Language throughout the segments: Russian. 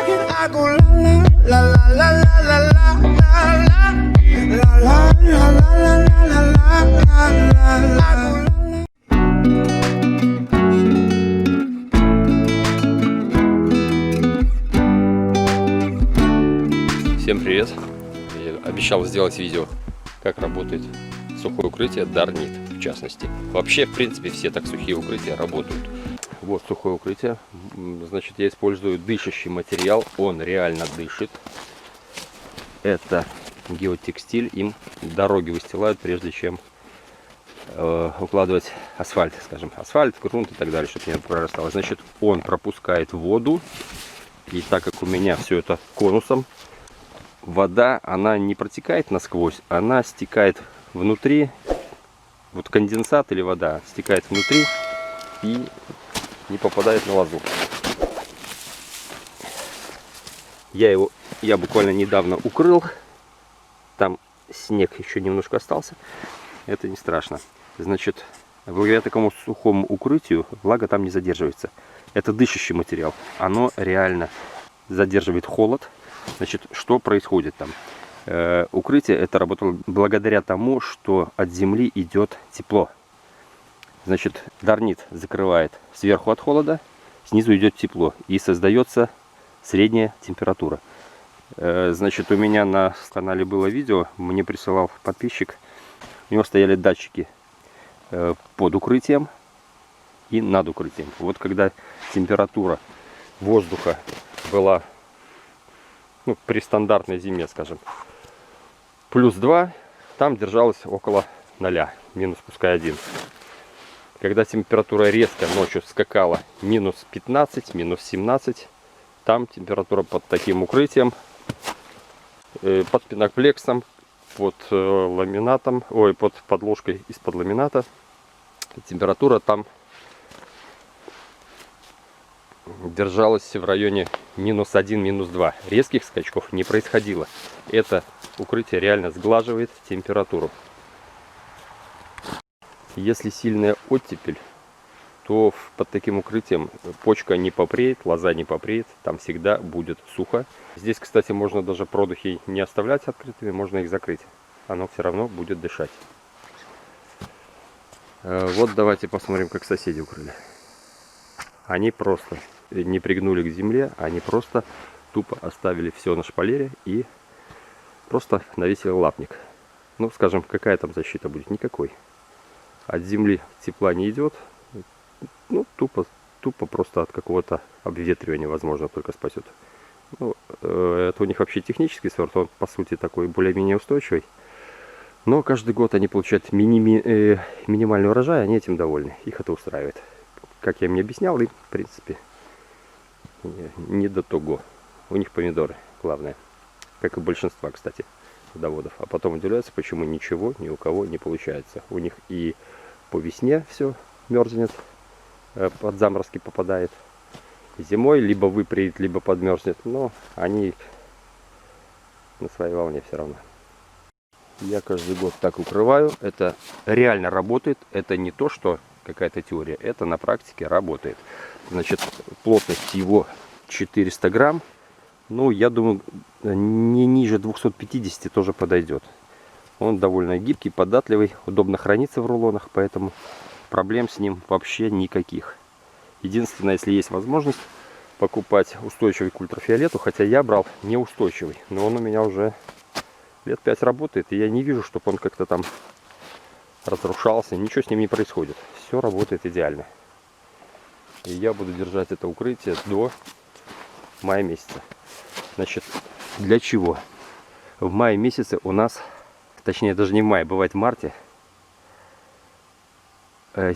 talking, I go la la la la la la la la la la la la la la la la la. Всем привет! Я обещал сделать видео, как работает сухое укрытие Дарнит, в частности. Вообще, в принципе, все так сухие укрытия работают. Вот сухое укрытие. Значит, я использую дышащий материал. Он реально дышит. Это геотекстиль. Им дороги выстилают, прежде чем укладывать асфальт, скажем. Асфальт, грунт и так далее, чтобы не прорастало. Значит, он пропускает воду. И так как у меня все это конусом, вода, она не протекает насквозь, она стекает внутри, вот конденсат или вода стекает внутри и не попадает на лозу. Я буквально недавно укрыл, там снег еще немножко остался, это не страшно. Значит, благодаря такому сухому укрытию влага там не задерживается. Это дышащий материал, оно реально задерживает холод. Значит, что происходит там? Укрытие это работало благодаря тому, что от земли идет тепло. Значит, Дарнит закрывает сверху от холода, снизу идет тепло и создается средняя температура. Значит, у меня на канале было видео, мне присылал подписчик, у него стояли датчики под укрытием и над укрытием. Вот когда температура воздуха была, ну, при стандартной зиме, скажем, +2, там держалось около 0, минус пускай 1. Когда температура резко ночью скакала -15, -17, там температура под таким укрытием, под пеноплексом, под ламинатом, под подложкой из-под ламината, температура там держалась в районе -1, -2. Резких скачков не происходило. Это укрытие реально сглаживает температуру. Если сильная оттепель, то под таким укрытием почка не попреет, лоза не попреет, там всегда будет сухо. Здесь, кстати, можно даже продухи не оставлять открытыми, можно их закрыть. Оно все равно будет дышать. Вот давайте посмотрим, как соседи укрыли. Они просто не пригнули к земле, они просто тупо оставили все на шпалере и просто навесили лапник. Ну, скажем, какая там защита будет? Никакой. От земли тепла не идет. Ну, тупо просто от какого-то обветривания, возможно, только спасет. Ну, это у них вообще технический сорт, он по сути такой более-менее устойчивый. Но каждый год они получают минимальный урожай, они этим довольны. Их это устраивает. Как я им не объяснял, им, в принципе, не до того. У них помидоры, главное. Как и большинства, кстати, садоводов. А потом удивляются, почему ничего ни у кого не получается. У них и по весне все мерзнет, под заморозки попадает. Зимой либо выпреет, либо подмерзнет. Но они на своей волне все равно. Я каждый год так укрываю. Это реально работает. Это не то, что какая-то теория. Это на практике работает. Значит, плотность его 400 грамм. Ну, я думаю, не ниже 250 тоже подойдет. Он довольно гибкий, податливый, удобно хранится в рулонах, поэтому проблем с ним вообще никаких. Единственное, если есть возможность покупать устойчивый к ультрафиолету, хотя я брал неустойчивый, но он у меня уже лет 5 работает, и я не вижу, чтобы он как-то там разрушался, ничего с ним не происходит. Все работает идеально. И я буду держать это укрытие до мая месяца. Значит, для чего? В мае месяце у нас, точнее даже не в мае, бывает в марте,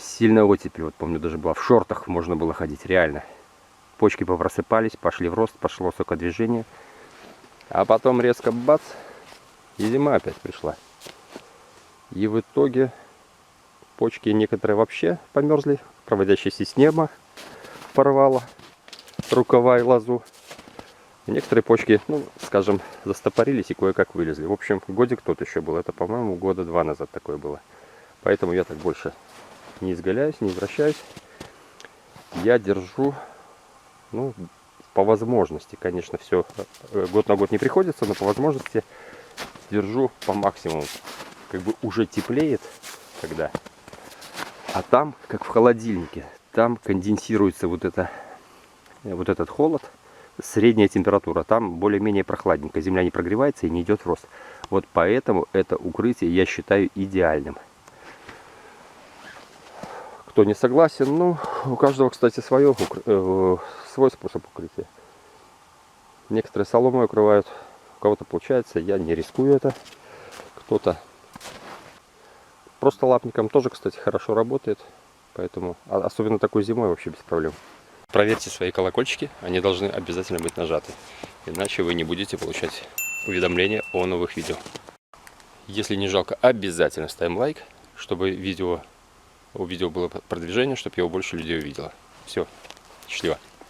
сильная оттепель. Вот помню, даже была в шортах можно было ходить, реально. Почки попросыпались, пошли в рост, пошло сокодвижение. А потом резко бац, и зима опять пришла. И в итоге почки некоторые вообще померзли, проводящаяся снега порвала рукава и лозу. И некоторые почки, ну, скажем, застопорились и кое-как вылезли. В общем, годик тот еще был. Это, по-моему, года 2 назад такое было. Поэтому я так больше не изгаляюсь, не извращаюсь. Я держу, ну, по возможности, конечно, все год на год не приходится, но по возможности держу по максимуму. Как бы уже теплеет, когда, а там, как в холодильнике, там конденсируется вот этот холод, средняя температура, там более-менее прохладненько, земля не прогревается и не идет в рост. Вот поэтому это укрытие я считаю идеальным. Кто не согласен, ну, у каждого, кстати, свой способ укрытия. Некоторые соломой укрывают, у кого-то получается, я не рискую это. Кто-то просто лапником тоже, кстати, хорошо работает, поэтому, особенно такой зимой, вообще без проблем. Проверьте свои колокольчики, они должны обязательно быть нажаты, иначе вы не будете получать уведомления о новых видео. Если не жалко, обязательно ставим лайк, чтобы у видео было продвижение, чтобы его больше людей увидело. Все, счастливо.